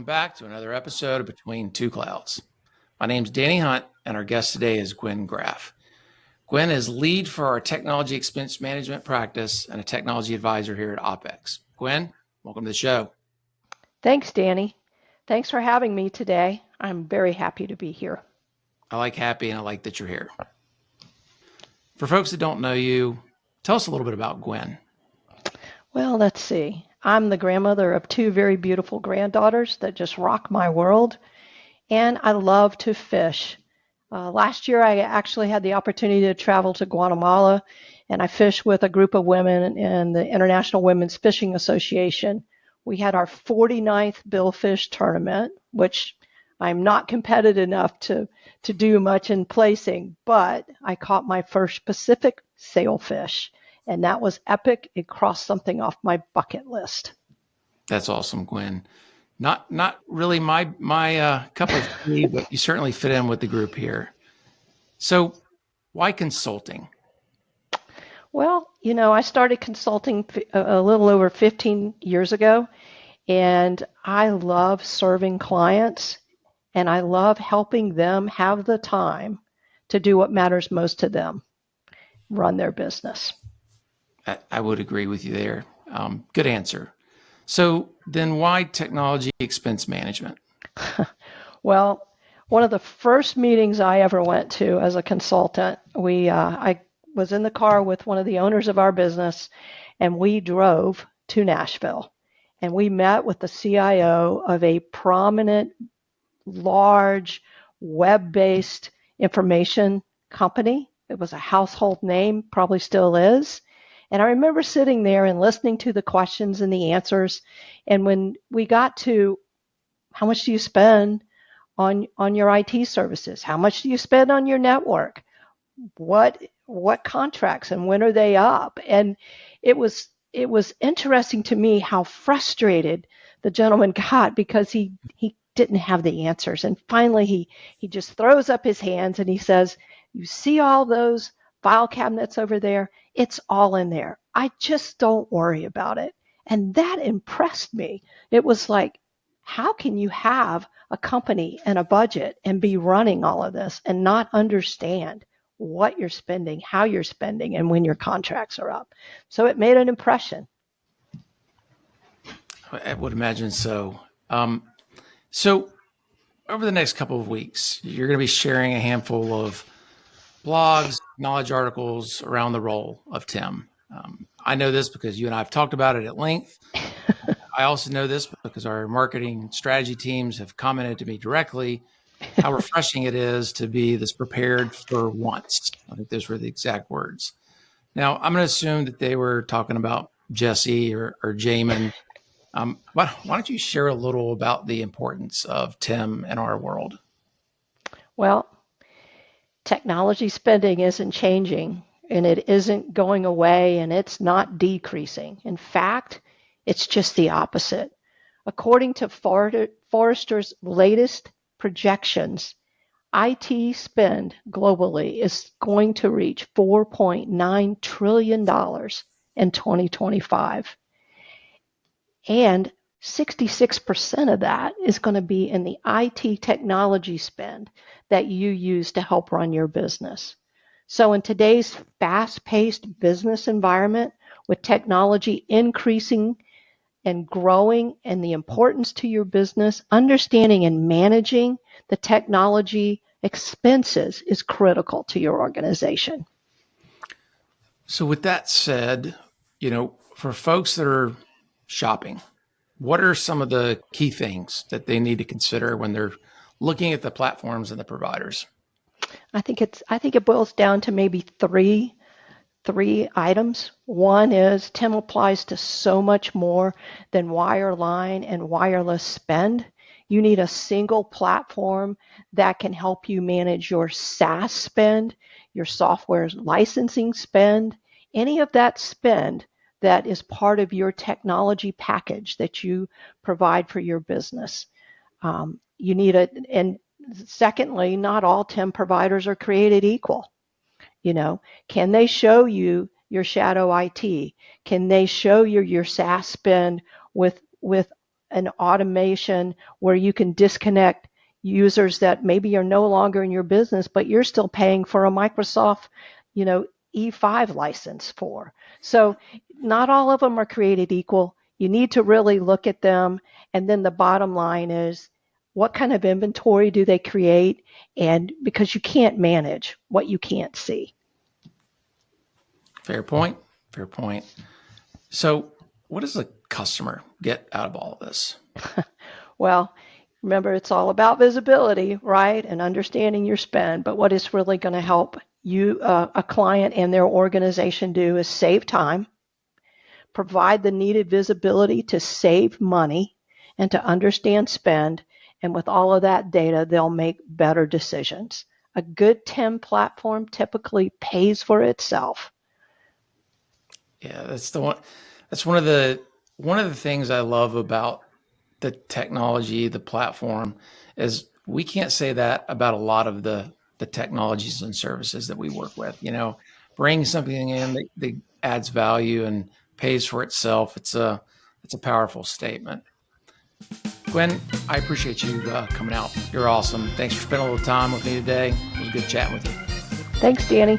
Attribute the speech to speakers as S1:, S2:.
S1: welcome back to another episode of Between Two Clouds. My name's Danny Hunt, and our guest today is Gwyn Grafe. Gwyn is lead for our technology expense management practice and a technology advisor here at Opex. Gwyn, welcome to the show.
S2: Thanks, Danny. Thanks for having me today. I'm very happy to be here.
S1: I like happy, and I like that you're here. For folks that don't know you, tell us a little bit about Gwyn.
S2: Well, let's see. I'm the grandmother of two very beautiful granddaughters that just rock my world, and I love to fish. Last year, I actually had the opportunity to travel to Guatemala, and I fished with a group of women in the International Women's Fishing Association. We had our 49th billfish tournament, which I'm not competitive enough to do much in placing, but I caught my first Pacific sailfish. And that was epic. It crossed something off my bucket list.
S1: That's awesome, Gwyn. Not really my cup of tea, but you certainly fit in with the group here. So why consulting?
S2: Well, I started consulting a little over 15 years ago, and I love serving clients, and I love helping them have the time to do what matters most to them, run their business.
S1: I would agree with you there. Good answer. So then why technology expense management?
S2: Well, one of the first meetings I ever went to as a consultant, I was in the car with one of the owners of our business, and we drove to Nashville. And we met with the CIO of a prominent, large, web-based information company. It was a household name, probably still is. And I remember sitting there and listening to the questions and the answers. And when we got to how much do you spend on your IT services? How much do you spend on your network? What contracts and when are they up? And it was interesting to me how frustrated the gentleman got because he didn't have the answers. And finally he just throws up his hands and he says, "You see all those file cabinets over there? It's all in there. I just don't worry about it." And that impressed me. It was like, how can you have a company and a budget and be running all of this and not understand what you're spending, how you're spending, and when your contracts are up? So it made an impression.
S1: I would imagine so. So over the next couple of weeks, you're going to be sharing a handful of blogs, knowledge articles around the role of TIM. I know this because you and I have talked about it at length. I also know this because our marketing strategy teams have commented to me directly how refreshing it is to be this prepared for once. I think those were the exact words. Now, I'm going to assume that they were talking about Jesse or Jamin. Why don't you share a little about the importance of TIM in our world?
S2: Well, technology spending isn't changing, and it isn't going away, and it's not decreasing. In fact, it's just the opposite. According to Forrester's latest projections, IT spend globally is going to reach $4.9 trillion in 2025. And 66% of that is going to be in the IT technology spend that you use to help run your business. So in today's fast-paced business environment, with technology increasing and growing and the importance to your business, understanding and managing the technology expenses is critical to your organization.
S1: So with that said, for folks that are shopping, what are some of the key things that they need to consider when they're looking at the platforms and the providers?
S2: I think it boils down to maybe three items. One is TIM applies to so much more than wireline and wireless spend. You need a single platform that can help you manage your SaaS spend, your software licensing spend, any of that spend that is part of your technology package that you provide for your business. You need and secondly, not all TIM providers are created equal. Can they show you your shadow IT? Can they show you your SaaS spend with an automation where you can disconnect users that maybe are no longer in your business, but you're still paying for a Microsoft, E5 license for. So not all of them are created equal. You need to really look at them. And then the bottom line is, what kind of inventory do they create? And because you can't manage what you can't see.
S1: Fair point. Fair point. So what does a customer get out of all of this?
S2: Well, remember, it's all about visibility, right? And understanding your spend. But what is really going to help you, a client and their organization do is save time, provide the needed visibility to save money and to understand spend. And with all of that data, they'll make better decisions. A good TIM platform typically pays for itself.
S1: Yeah, that's the one. That's one of the things I love about the technology, the platform, is we can't say that about a lot of the technologies and services that we work with. Bring something in that adds value and pays for itself. It's a powerful statement. Gwyn, I appreciate you coming out. You're awesome. Thanks for spending a little time with me today. It was good chatting with you.
S2: Thanks, Danny.